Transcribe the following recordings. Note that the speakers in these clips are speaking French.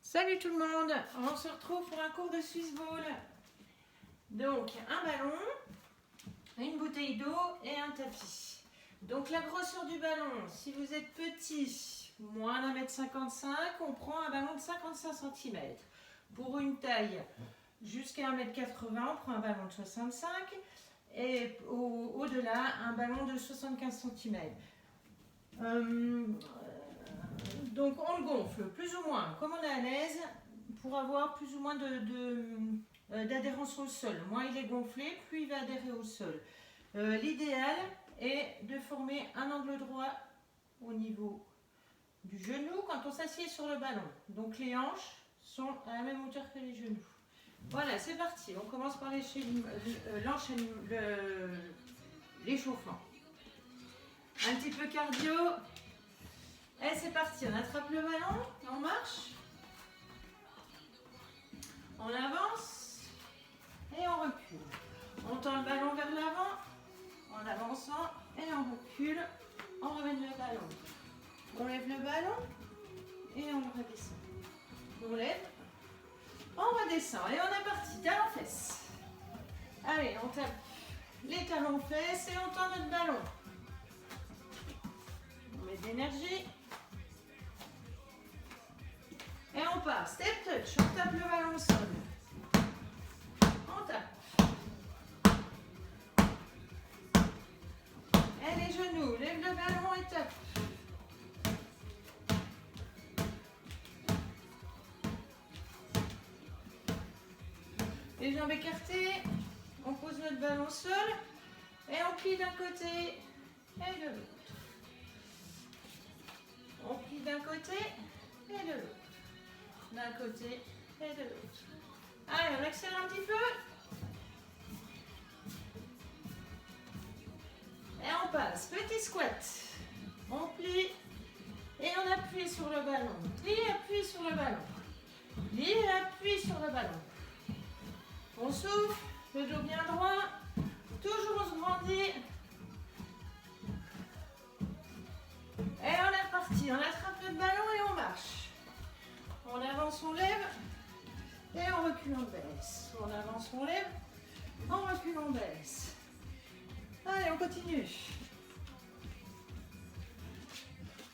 Salut tout le monde, on se retrouve pour un cours de Swiss Ball. Donc un ballon, une bouteille d'eau et un tapis. Donc la grosseur du ballon, si vous êtes petit, moins d'1,55 m, on prend un ballon de 55 cm. Pour une taille jusqu'à 1,80 m, on prend un ballon de 65 et au-delà, un ballon de 75 cm. Donc on le gonfle plus ou moins comme on est à l'aise pour avoir plus ou moins d'adhérence au sol. Moins il est gonflé, plus il va adhérer au sol. L'idéal est de former un angle droit au niveau du genou quand on s'assied sur le ballon. Donc les hanches sont à la même hauteur que les genoux. Voilà, c'est parti. On commence par l'échauffement. Un petit peu cardio. Et c'est parti, on attrape le ballon, on marche, on avance et on recule. On tend le ballon vers l'avant en avançant et on recule, on ramène le ballon. On lève le ballon et on le redescend. On lève, on redescend et on est parti, talons-fesses. Allez, on tape les talons-fesses et on tend notre ballon. On met de l'énergie. Et on part, step touch, on tape le ballon au sol. On tape. Et les genoux, lève le ballon et tape. Les jambes écartées, on pose notre ballon au sol et on plie d'un côté et de l'autre. On plie d'un côté et de l'autre. D'un côté et de l'autre. Allez, on accélère un petit peu. Et on passe. Petit squat. On plie et on appuie sur le ballon. Plie, appuie sur le ballon. Plie et appuie sur le ballon. On souffle, le dos bien droit. Toujours on se grandit. Et on est reparti. On attrape le ballon et on marche. On avance, on lève, et on recule, on baisse. On avance, on lève, on recule, on baisse. Allez, on continue.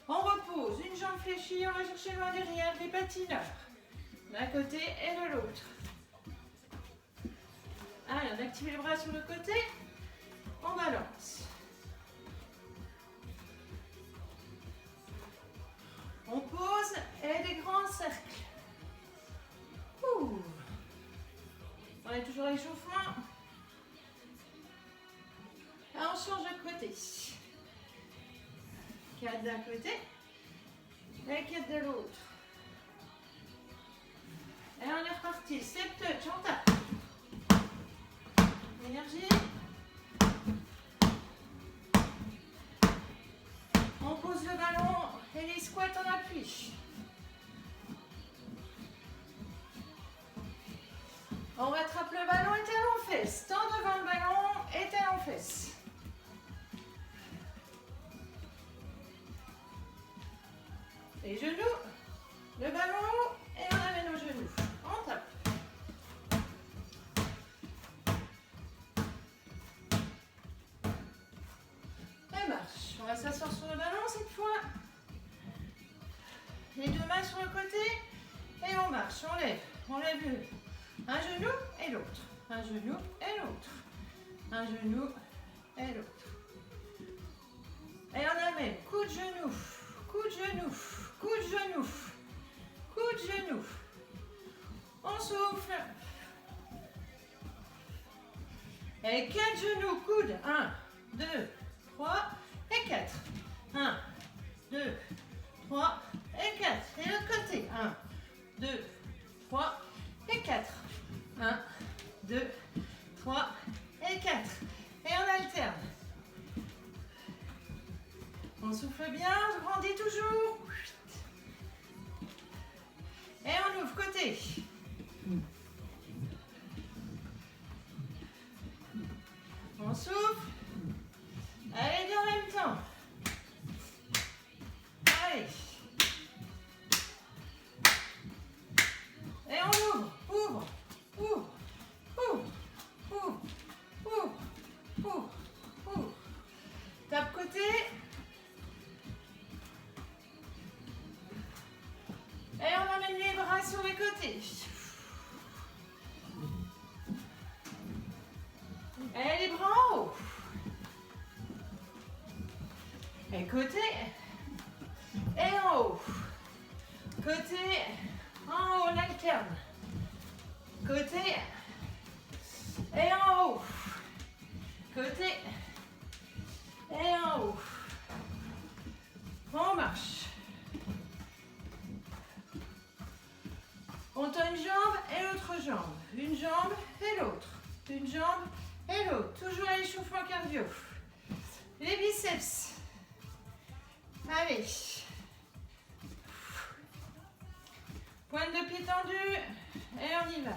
On repose, une jambe fléchie, on va chercher loin derrière, les patineurs. D'un côté et de l'autre. Allez, on active les bras sur le côté, on balance. On pose et des grands cercles. Ouh. On est toujours à l'échauffement. Et on change de côté. 4 d'un côté et 4 de l'autre. Et on est reparti. Step touch, on tape. Énergie. On pose le ballon et les squats en appui. On rattrape le ballon et talons-fesses. Tends devant le ballon et talons-fesses. Les genoux, le ballon et on amène aux genoux. On tape. Et marche. On va s'asseoir sur le ballon cette fois. Les deux mains sur le côté et on marche, on lève le un genou et l'autre, un genou et l'autre, un genou et l'autre. Et on amène coup de genou, coup de genou, coup de genou, coup de genou. On souffle. Et 4 genoux, coude, 1, 2, 3 et 4. 1, 2, 3 et 4. Et l'autre côté. 1, 2, 3 et 4. 1, 2, 3 et 4. Et on alterne. On souffle bien, on grandit toujours. Et on ouvre côté. On souffle. Allez, deux en même temps. Allez. côté. Et les bras en haut. Et côté. Et en haut. Côté. En haut, on alterne. Côté. Et en haut. Côté. Et en haut. On marche. On tend une jambe et l'autre jambe. Une jambe et l'autre. Une jambe et l'autre. Toujours à l'échauffement cardio. Les biceps. Allez. Pointe de pied tendue. Et on y va.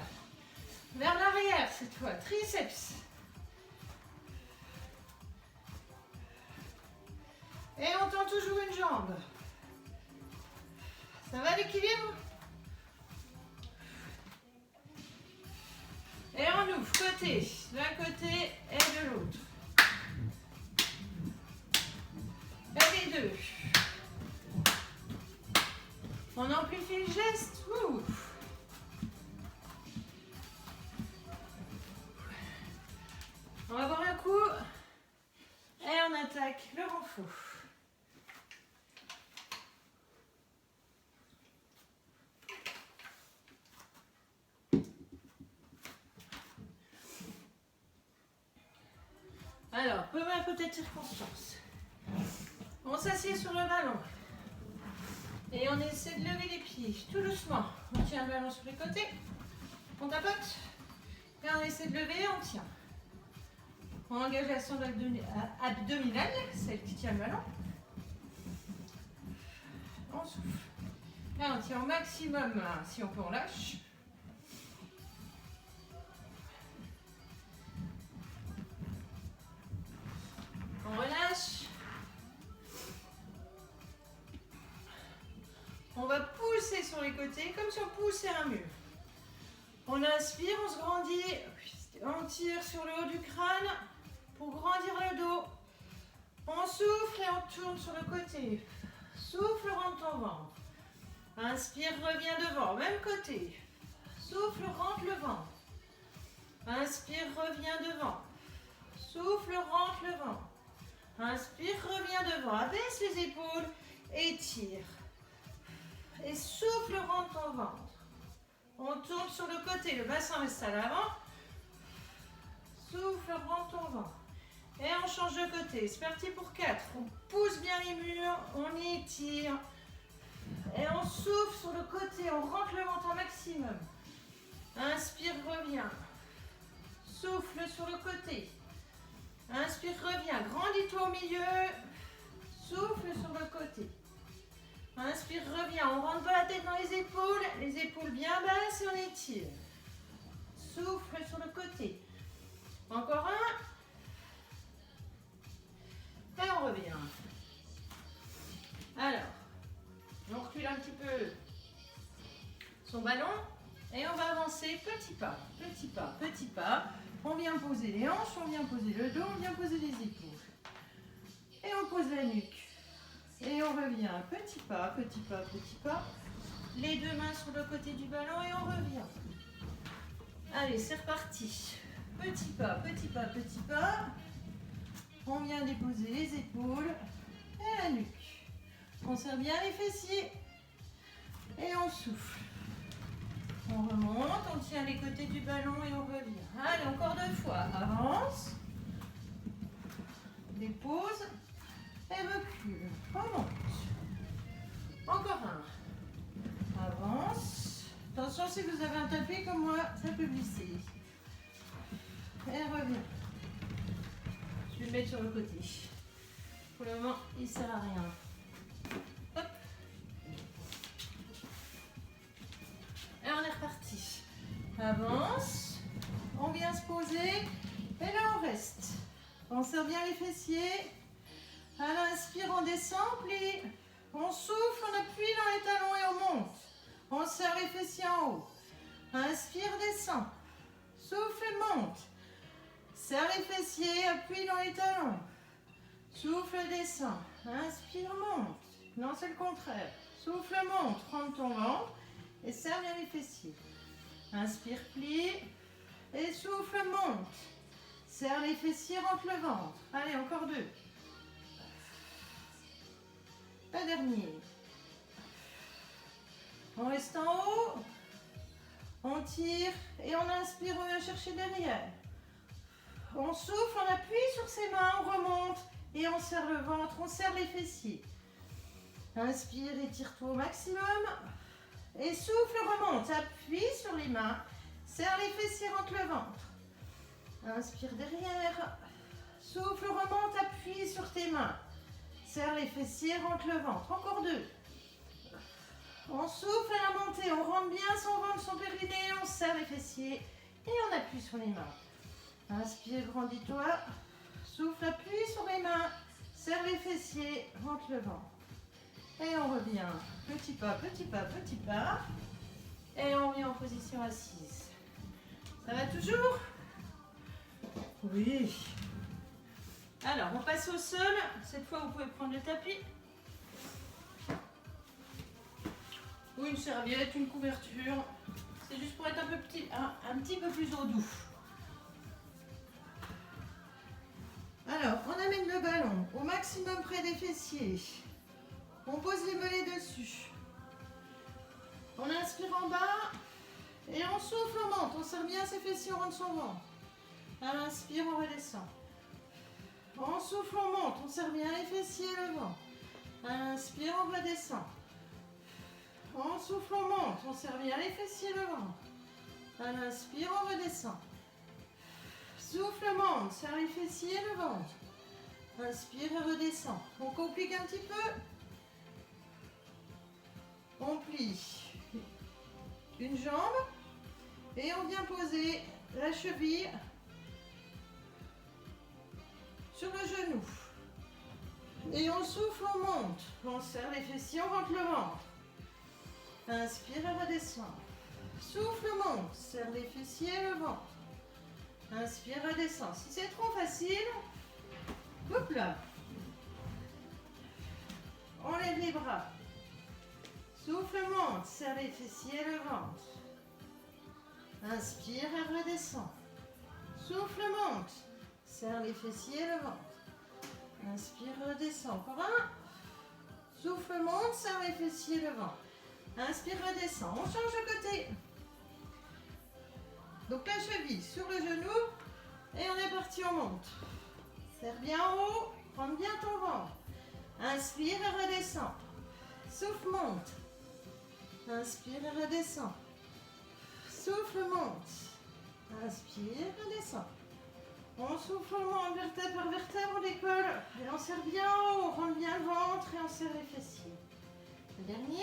Vers l'arrière cette fois. Triceps. Et on tend toujours une jambe. Ça va l'équilibre? Et on ouvre côté, d'un côté et de l'autre. Et les deux. On amplifie le geste. Ouh. On va boire un coup. Et on attaque le renfort. Alors, peu importe les circonstances, on s'assied sur le ballon et on essaie de lever les pieds tout doucement. On tient le ballon sur les côtés, on tapote et on essaie de lever et on tient. On engage la sonde abdominale, celle qui tient le ballon. On souffle. Et on tient au maximum, si on peut on lâche. On relâche. On va pousser sur les côtés comme si on poussait un mur. On inspire, on se grandit. On tire sur le haut du crâne pour grandir le dos. On souffle et on tourne sur le côté. Souffle, rentre ton ventre. Inspire, reviens devant, même côté. Souffle, rentre le ventre. Inspire, reviens devant. Souffle, rentre le ventre. Inspire, reviens devant, abaisse les épaules, étire. Et souffle, rentre ton ventre. On tourne sur le côté, le bassin reste à l'avant. Souffle, rentre ton ventre. Et on change de côté, c'est parti pour 4. On pousse bien les murs, on étire. Et on souffle sur le côté, on rentre le ventre au maximum. Inspire, reviens. Souffle sur le côté. Inspire, reviens. Grandis-toi au milieu. Souffle sur le côté. Inspire, reviens. On rentre pas la tête dans les épaules bien basses et on étire. Souffle sur le côté. Encore un. Et on revient. Alors, on recule un petit peu son ballon et on va avancer petit pas, petit pas, petit pas. On vient poser les hanches, on vient poser le dos, on vient poser les épaules. Et on pose la nuque. Et on revient petit pas, petit pas, petit pas. Les deux mains sur le côté du ballon et on revient. Allez, c'est reparti. Petit pas, petit pas, petit pas. On vient déposer les épaules et la nuque. On serre bien les fessiers et on souffle. On remonte, on tient les côtés du ballon et on revient. Allez, encore 2 fois. Avance, dépose et recule. Remonte. Encore un. Avance. Attention, si vous avez un tapis comme moi, ça peut glisser. Et revient. Je vais le mettre sur le côté. Pour le moment, il ne sert à rien. Hop. Et on est reparti. Avance. On vient se poser. Et là, on reste. On serre bien les fessiers. À l'inspire, on descend, plie. On souffle, on appuie dans les talons et on monte. On serre les fessiers en haut. Inspire, descend. Souffle, monte. Serre les fessiers, appuie dans les talons. Souffle, descend. Inspire, monte. Non, c'est le contraire. Souffle, monte. Rentre ton ventre. et serre bien les fessiers. Inspire, plie et souffle, monte. Serre les fessiers, rentre le ventre. Allez, encore 2. Le dernier. On reste en haut. On tire et on inspire, on vient chercher derrière. On souffle, on appuie sur ses mains, on remonte et on serre le ventre, on serre les fessiers. Inspire, étire-toi au maximum. Et souffle, remonte, appuie sur les mains, serre les fessiers, rentre le ventre. Inspire derrière. Souffle, remonte, appuie sur tes mains. Serre les fessiers, rentre le ventre. Encore 2. On souffle à la montée, on rentre bien son ventre, son périnée, on serre les fessiers et on appuie sur les mains. Inspire, grandis-toi. Souffle, appuie sur les mains, serre les fessiers, rentre le ventre. Et on revient. Petit pas, petit pas, petit pas. Et on revient en position assise. Ça va toujours? Oui. Alors, on passe au sol. Cette fois, vous pouvez prendre le tapis. Ou une serviette, une couverture. C'est juste pour être un petit peu plus au doux. Alors, on amène le ballon au maximum près des fessiers. On pose les mollets dessus. On inspire en bas et on souffle, on monte. On serre bien ses fessiers, on rentre son ventre. À l'inspire, on redescend. On souffle, on monte. On serre bien les fessiers et le ventre. À l'inspire, on redescend. On souffle, on monte. On serre bien les fessiers et le ventre. À l'inspire, on redescend. Souffle, monte. Serre les fessiers et le ventre. Inspire et redescend. On complique un petit peu. On plie une jambe et on vient poser la cheville sur le genou. Et on souffle, on monte. On serre les fessiers, on rentre le ventre. Inspire et redescend. Souffle, monte. Serre les fessiers et le ventre. Inspire, redescend. Si c'est trop facile, hop là. On lève les bras. Souffle, monte, serre les fessiers et le ventre. Inspire et redescend. Souffle, monte, serre les fessiers et le ventre. Inspire, redescend. Encore un. Souffle, monte, serre les fessiers et le ventre. Inspire, redescend. On change de côté. Donc la cheville sur le genou et on est parti, on monte. Serre bien en haut, prends bien ton ventre. Inspire et redescend. Souffle, monte. Inspire et redescend. Souffle, monte. Inspire, redescend. On souffle, on monte vertèbre par vertèbre, on décolle. Et on serre bien en haut, on rentre bien le ventre et on serre les fessiers. Le dernier.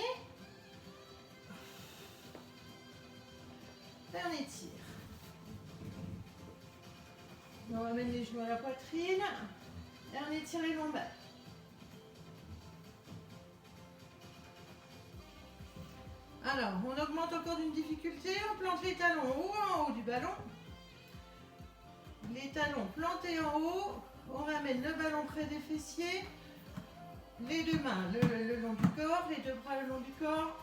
Et on étire. On ramène les genoux à la poitrine. Et on étire les lombaires. Alors, on augmente encore d'une difficulté, on plante les talons ou en haut du ballon. Les talons plantés en haut, on ramène le ballon près des fessiers, les deux mains le long du corps, les deux bras le long du corps.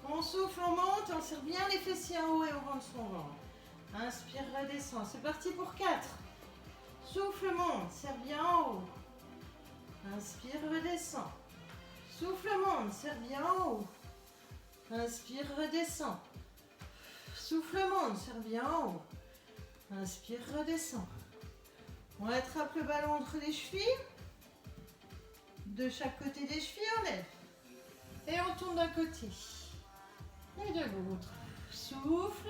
On souffle, on monte, on serre bien les fessiers en haut et on rentre son ventre. Inspire, redescend. C'est parti pour 4. Souffle, monte, serre bien en haut. Inspire, redescend. Souffle, monte, serre bien en haut. Inspire, redescend. Souffle, monte, serre bien en haut. Inspire, redescend. On attrape le ballon entre les chevilles. De chaque côté des chevilles, on lève. Et on tourne d'un côté. Et de l'autre. Souffle.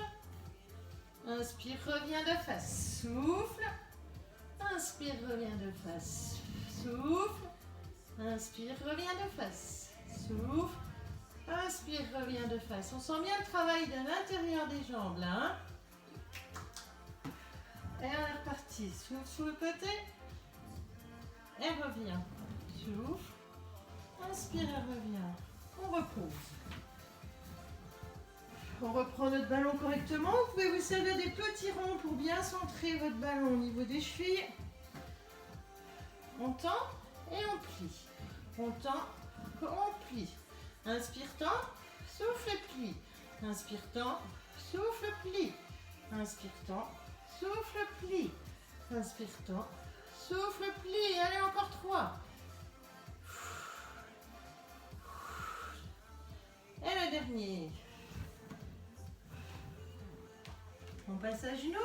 Inspire, reviens de face. Souffle. Inspire, reviens de face. Souffle. Inspire, reviens de face. Souffle. Inspire, reviens de face. On sent bien le travail de l'intérieur des jambes là. Et on est reparti. Souffle sur le côté. Et reviens. Souffle. Inspire et reviens. On repose. On reprend notre ballon correctement. Vous pouvez vous servir des petits ronds pour bien centrer votre ballon au niveau des chevilles. On tend et on plie. On tend, on plie. Inspire, tend, souffle et plie. Inspire, tend. Souffle, plie. Inspire, tend. Souffle, plie. Inspire, tend. Souffle, plie. Allez, encore 3. Et le dernier. On passe à genoux.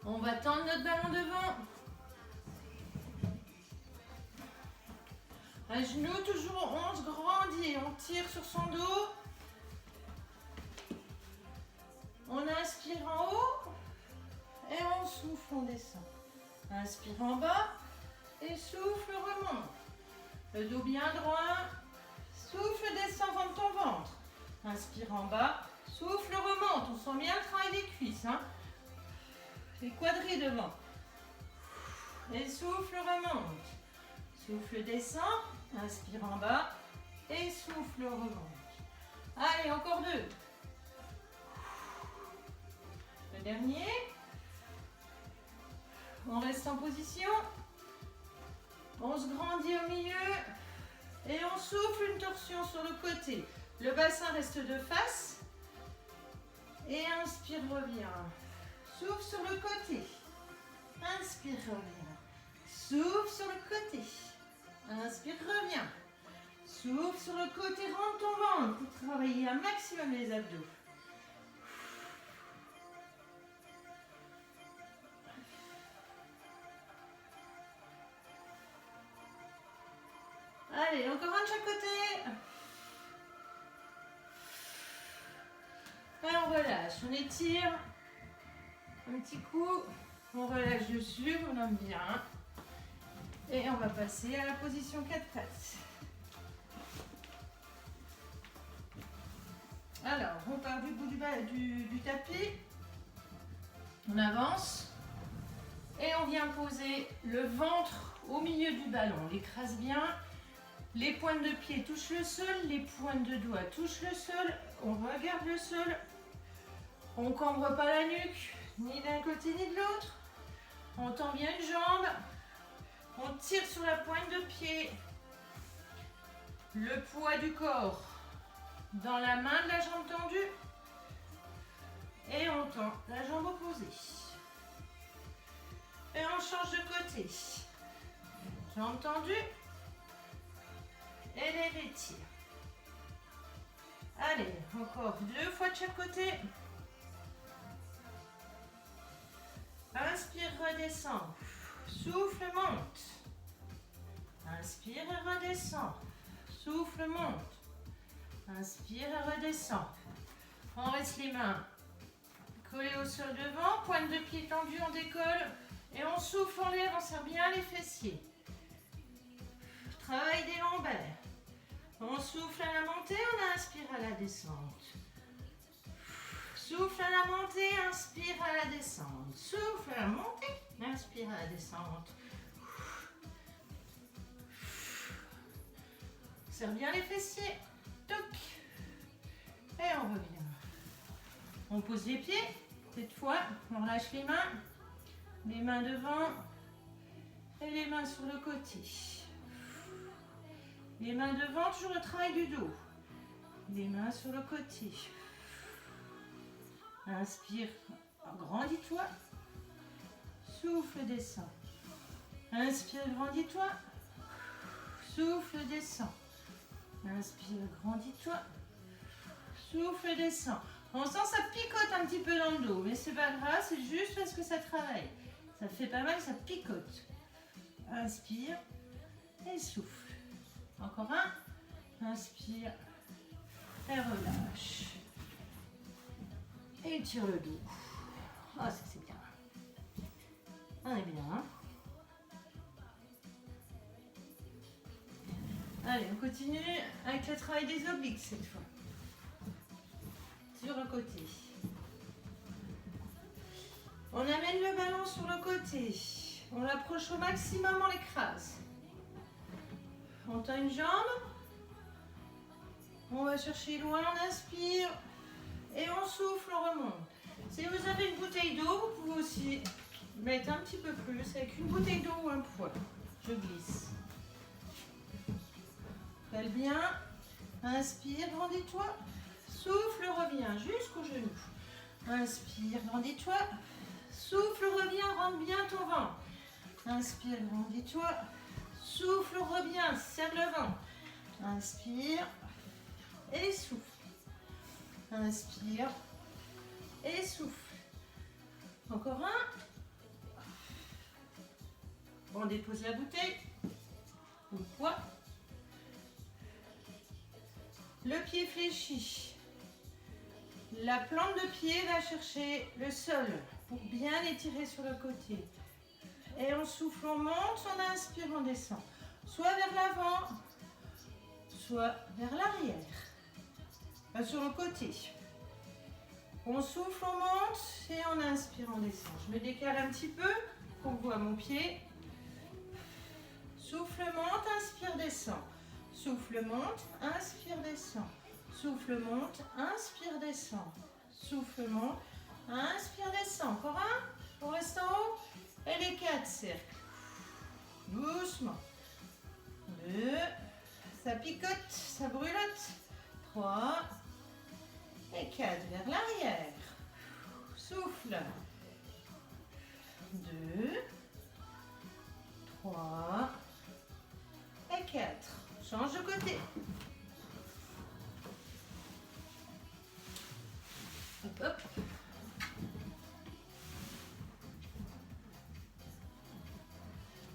On va tendre notre ballon devant. À genoux, toujours on se grandit. On tire sur son dos. On inspire en haut. Et on souffle, on descend. Inspire en bas. Et souffle, remonte. Le dos bien droit. Souffle, descend, vente ton ventre. Inspire en bas. Souffle, remonte. On sent bien le travail des cuisses. Hein. Les quadris devant. Et souffle, remonte. Souffle, descend. Inspire en bas. Et souffle, remonte. Allez, encore 2. Le dernier. On reste en position. On se grandit au milieu. Et on souffle une torsion sur le côté. Le bassin reste de face. Et inspire, reviens. Souffle sur le côté. Inspire, reviens. Souffle sur le côté. Inspire, reviens. Souffle sur le côté, rentre ton ventre pour travailler un maximum les abdos. Allez, encore un de chaque côté. Et on relâche, on étire. Un petit coup, on relâche dessus, on aime bien. Et on va passer à la position 4 pattes. Alors, on part du bout du tapis. On avance. Et on vient poser le ventre au milieu du ballon. On l'écrase bien. Les pointes de pied touchent le sol, les pointes de doigts touchent le sol. On regarde le sol. On ne cambre pas la nuque, ni d'un côté ni de l'autre. On tend bien une jambe. On tire sur la pointe de pied. Le poids du corps dans la main de la jambe tendue. Et on tend la jambe opposée. Et on change de côté. Jambe tendue. Et les étire. Allez, encore 2 fois de chaque côté. Inspire, redescend. Souffle, monte. Inspire et redescend. Souffle, monte. Inspire et redescend. On reste les mains collées au sol devant. Pointe de pied tendue, on décolle. Et on souffle, on lève, on serre bien les fessiers. Travail des lombaires. On souffle à la montée, on inspire à la descente. Souffle à la montée, inspire à la descente. Souffle à la montée, inspire à la descente. Serre bien les fessiers. Toc. Et on revient. On pose les pieds. Cette fois, on relâche les mains devant et les mains sur le côté. Les mains devant, toujours le travail du dos. Les mains sur le côté. Inspire, grandis-toi. Souffle, descend. Inspire, grandis-toi. Souffle, descend. Inspire, grandis-toi. Souffle, descend. On sent ça picote un petit peu dans le dos, mais c'est pas grave, c'est juste parce que ça travaille. Ça fait pas mal, ça picote. Inspire et souffle. Encore un. Inspire et relâche. Et tire le dos. Ah, ça c'est bien. On est bien. Hein. Allez, on continue avec le travail des obliques cette fois. Sur le côté. On amène le ballon sur le côté. On l'approche au maximum, on l'écrase. On tend une jambe. On va chercher loin, on inspire. Et on souffle, on remonte. Si vous avez une bouteille d'eau, vous pouvez aussi mettre un petit peu plus avec une bouteille d'eau ou un poids. Je glisse. Pédale bien. Inspire, grandis-toi. Souffle, reviens jusqu'au genou. Inspire, grandis-toi. Souffle, reviens, rentre bien ton ventre. Inspire, grandis-toi. Souffle, reviens, serre le ventre. Inspire et souffle. Inspire et souffle. Encore un. Bon, dépose la bouteille. Le poids. Le pied fléchi. La plante de pied va chercher le sol pour bien étirer sur le côté. Et on souffle, on monte, on inspire, on descend. Soit vers l'avant, soit vers l'arrière. Enfin, sur le côté. On souffle, on monte et on inspire, on descend. Je me décale un petit peu pour qu'on voit mon pied. Souffle, monte, inspire, descend. Souffle, monte, inspire, descend. Souffle, monte, inspire, descend. Souffle, monte, inspire, descend. Encore un. On reste en haut. Et les 4 cercles. Doucement. 2. Ça picote, ça brûlote. 3. Et 4 vers l'arrière. Souffle. 2. 3. Et 4. Change de côté. Hop, hop.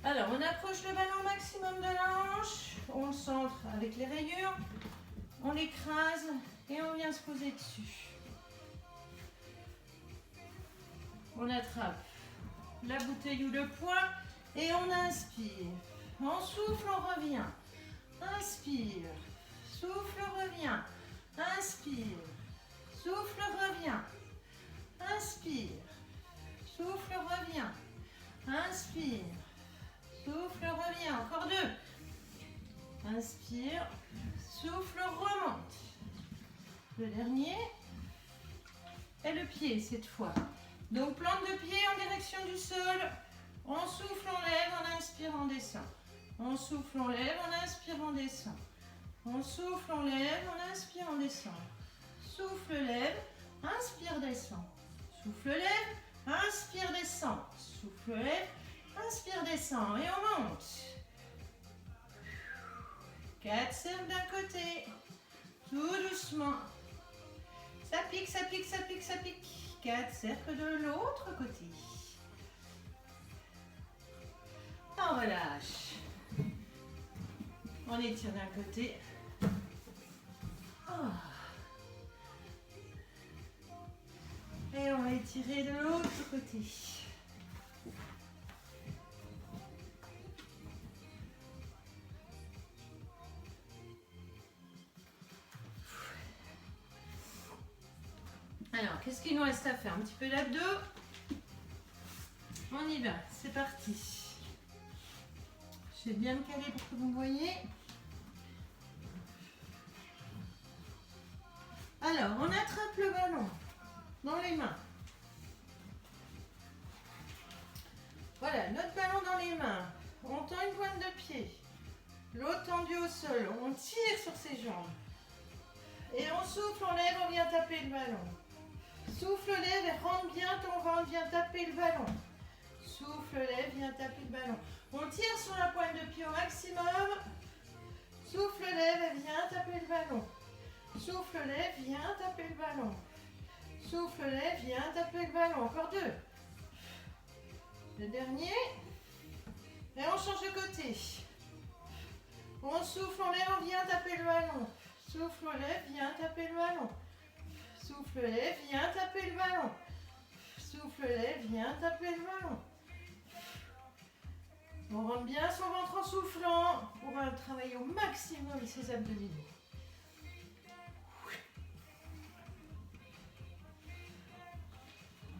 Alors, on approche le ballon au maximum de la hanche. On le centre avec les rayures. On l'écrase et on vient se poser dessus. On attrape la bouteille ou le poing et on inspire. On souffle, on revient. Inspire. Souffle, revient. Inspire. Souffle, revient. Inspire. Souffle, revient. Inspire. Souffle, revient. Encore 2. Inspire. Souffle, remonte. Le dernier. Et le pied cette fois. Donc plante de pied en direction du sol. On souffle, on lève, on inspire, on descend. On souffle, on lève, on inspire, on descend. On souffle, on lève, on inspire, on descend. Souffle, lève, inspire, descend. Souffle, lève, inspire, descend. Souffle, lève, inspire, descend. Et on monte. 4 cercles d'un côté. Tout doucement. Ça pique, ça pique, ça pique, ça pique. 4 cercles de l'autre côté. On relâche. On étire d'un côté. Oh. Et on va étirer de l'autre côté. Alors, qu'est-ce qu'il nous reste à faire? Un petit peu d'abdos. On y va, c'est parti. Je vais bien me caler pour que vous voyez. Alors, on attrape le ballon dans les mains. Voilà, notre ballon dans les mains. On tend une pointe de pied. L'autre tendue au sol. On tire sur ses jambes. Et on souffle, on lève, on vient taper le ballon. Souffle, lève et rentre bien ton ventre, viens taper le ballon. Souffle, lève, viens taper le ballon. On tire sur la pointe de pied au maximum. Souffle, lève et viens taper le ballon. Souffle, lève, viens taper le ballon. Souffle, lève, viens taper le ballon. Encore 2. Le dernier. Et on change de côté. On souffle, on lève, on vient taper le ballon. Souffle, lève, viens taper le ballon. Souffle, lève, viens taper le ballon. Souffle, lève, viens taper le ballon. On rentre bien son ventre en soufflant. On va travailler au maximum ses abdominaux.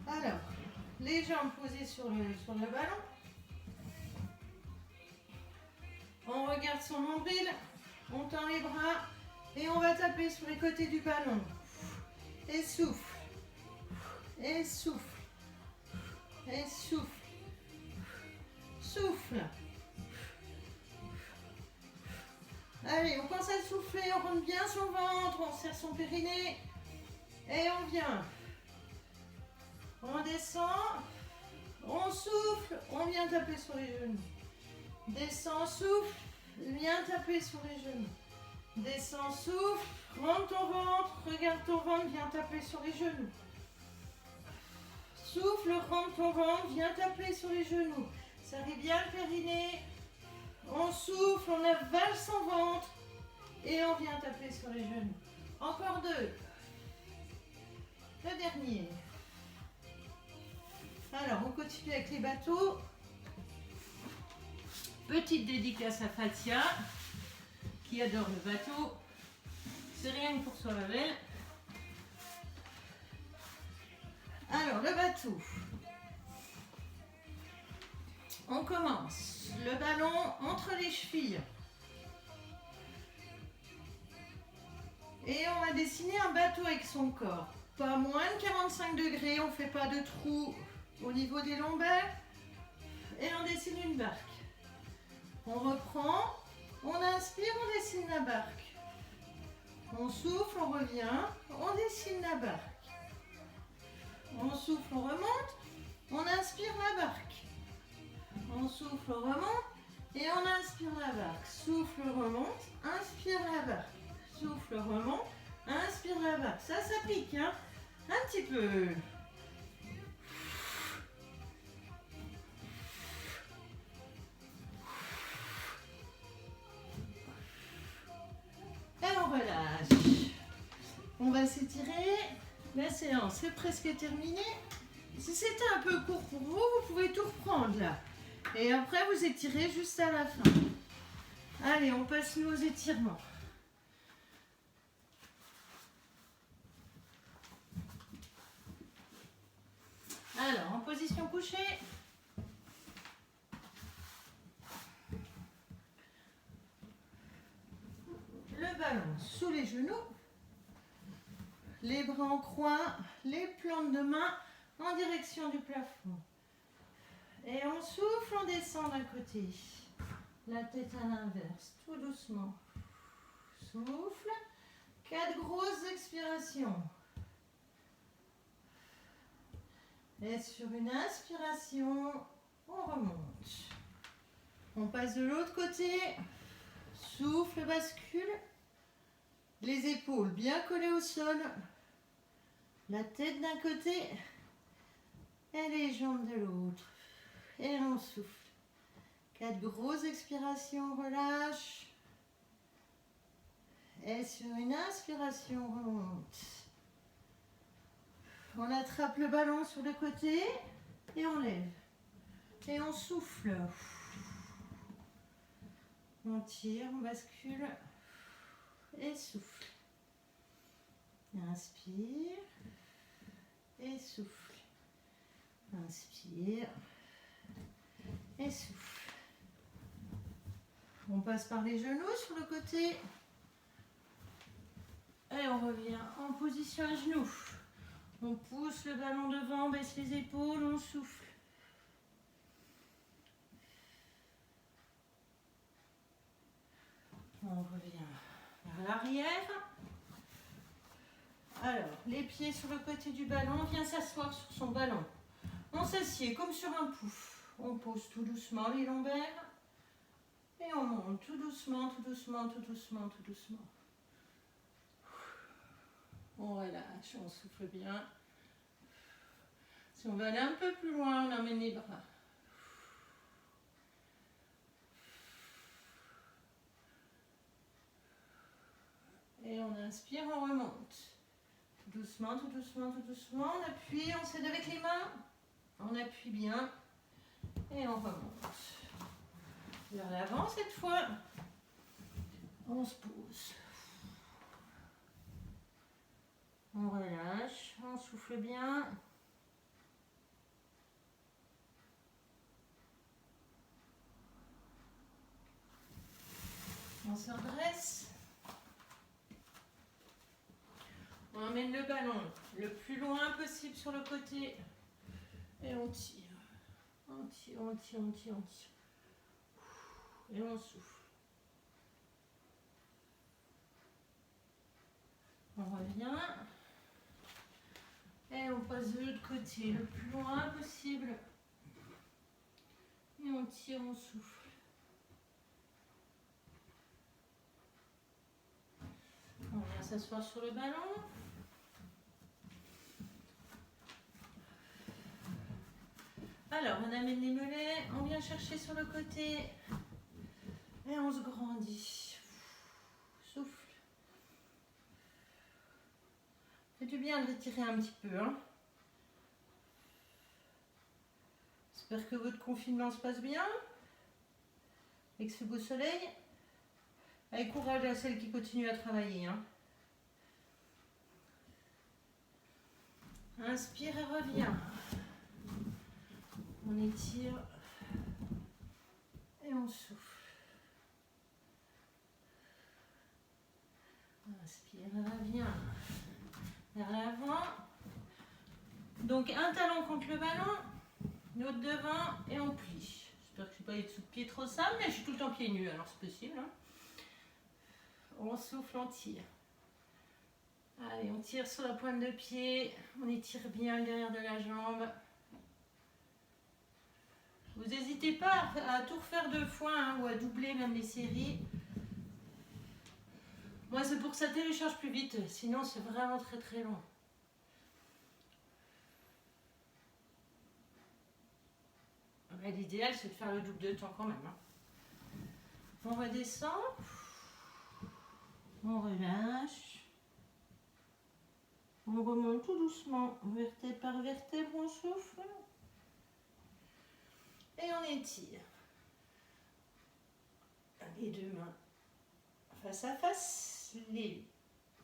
Alors, les jambes posées sur le ballon. On regarde son nombril. On tend les bras. Et on va taper sur les côtés du ballon. Et souffle. Et souffle. Et souffle. Souffle. Allez, on pense à souffler, on rentre bien son ventre, on serre son périnée. Et on vient. On descend. On souffle, on vient taper sur les genoux. Descend, souffle, viens taper sur les genoux. Descend, souffle, rentre ton ventre, regarde ton ventre, viens taper sur les genoux. Souffle, rentre ton ventre, viens taper sur les genoux. Serrez bien le périnée. On souffle, on avale son ventre et on vient taper sur les genoux. Encore 2. Le dernier. Alors, on continue avec les bateaux. Petite dédicace à Fatia, qui adore le bateau. C'est rien que pour soi, Ravel. Alors, le bateau. On commence. Le ballon entre les chevilles. Et on va dessiner un bateau avec son corps. Pas moins de 45 degrés, on ne fait pas de trou au niveau des lombaires. Et on dessine une barque. On reprend, on inspire, on dessine la barque. On souffle, on revient, on dessine la barque. On souffle, on remonte, on inspire la barque. On souffle, on remonte et on inspire la barque. Souffle, remonte, inspire la barque. Souffle, remonte, inspire la barque. Ça pique, hein? Un petit peu. Et on relâche. On va s'étirer. La séance est presque terminée. Si c'était un peu court pour vous, vous pouvez tout reprendre là. Et après, vous étirez juste à la fin. Allez, on passe nous aux étirements. Alors, en position couchée. Le ballon sous les genoux. Les bras en croix, les plantes de main en direction du plafond. Et on souffle, on descend d'un côté. La tête à l'inverse, tout doucement. Souffle. 4 grosses expirations. Et sur une inspiration, on remonte. On passe de l'autre côté. Souffle, bascule. Les épaules bien collées au sol. La tête d'un côté et les jambes de l'autre. Et on souffle. 4 grosses expirations, on relâche. Et sur une inspiration, on remonte. On attrape le ballon sur le côté et on lève. Et on souffle. On tire, on bascule et souffle. Inspire et souffle. Inspire et souffle. On passe par les genoux sur le côté. Et on revient en position à genoux. On pousse le ballon devant, baisse les épaules, on souffle. On revient vers l'arrière. Alors, les pieds sur le côté du ballon, on vient s'asseoir sur son ballon. On s'assied comme sur un pouf. On pose tout doucement les lombaires. Et on monte tout doucement, tout doucement, tout doucement, tout doucement. On relâche, on souffle bien. Si on veut aller un peu plus loin, on amène les bras. Et on inspire, on remonte. Tout doucement, tout doucement, tout doucement. On appuie, on s'aide avec les mains. On appuie bien. Et on remonte. Vers l'avant cette fois. On se pose. On relâche, on souffle bien. On se redresse. On emmène le ballon le plus loin possible sur le côté. Et on tire. On tire, on tire, on tire, on tire. Et on souffle. passe de l'autre côté, le plus loin possible. Et on tire, on souffle. On vient s'asseoir sur le ballon. Alors, on amène les mollets, on vient chercher sur le côté et on se grandit. Souffle. C'est du bien de l'étirer un petit peu. Hein. J'espère que votre confinement se passe bien. Avec ce beau soleil. Allez, courage à celles qui continuent à travailler. Hein. Inspire et reviens. On étire et on souffle. Inspire et reviens. Vers l'avant. Donc un talon contre le ballon, l'autre devant et on plie. J'espère que je ne suis pas les dessous de pied trop sales, mais je suis tout le temps pieds nus, alors c'est possible. Hein. On souffle, on tire. Allez, on tire sur la pointe de pied, on étire bien le derrière de la jambe. Vous n'hésitez pas à tout refaire 2 fois hein, ou à doubler même les séries. Moi, c'est pour que ça télécharge plus vite, sinon c'est vraiment très très long. L'idéal, c'est de faire le double de temps quand même. Hein. On redescend. On relâche. On remonte tout doucement, vertèbre par vertèbre, on souffle. Et on étire. Les 2 mains face à face, les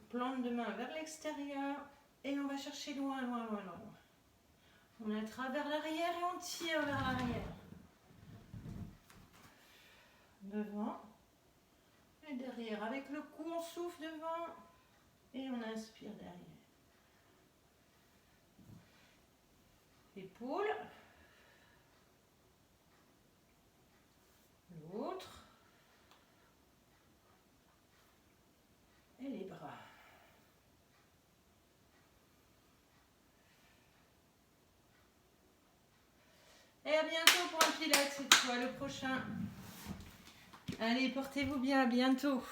plantes de main vers l'extérieur. Et on va chercher loin, loin, loin, loin. On attrape vers l'arrière et on tire vers l'arrière. Devant et derrière. Avec le cou, on souffle devant et on inspire derrière. Épaule. L'autre. Et les bras. Et à bientôt pour un pilates cette fois, le prochain. Allez, portez-vous bien, à bientôt.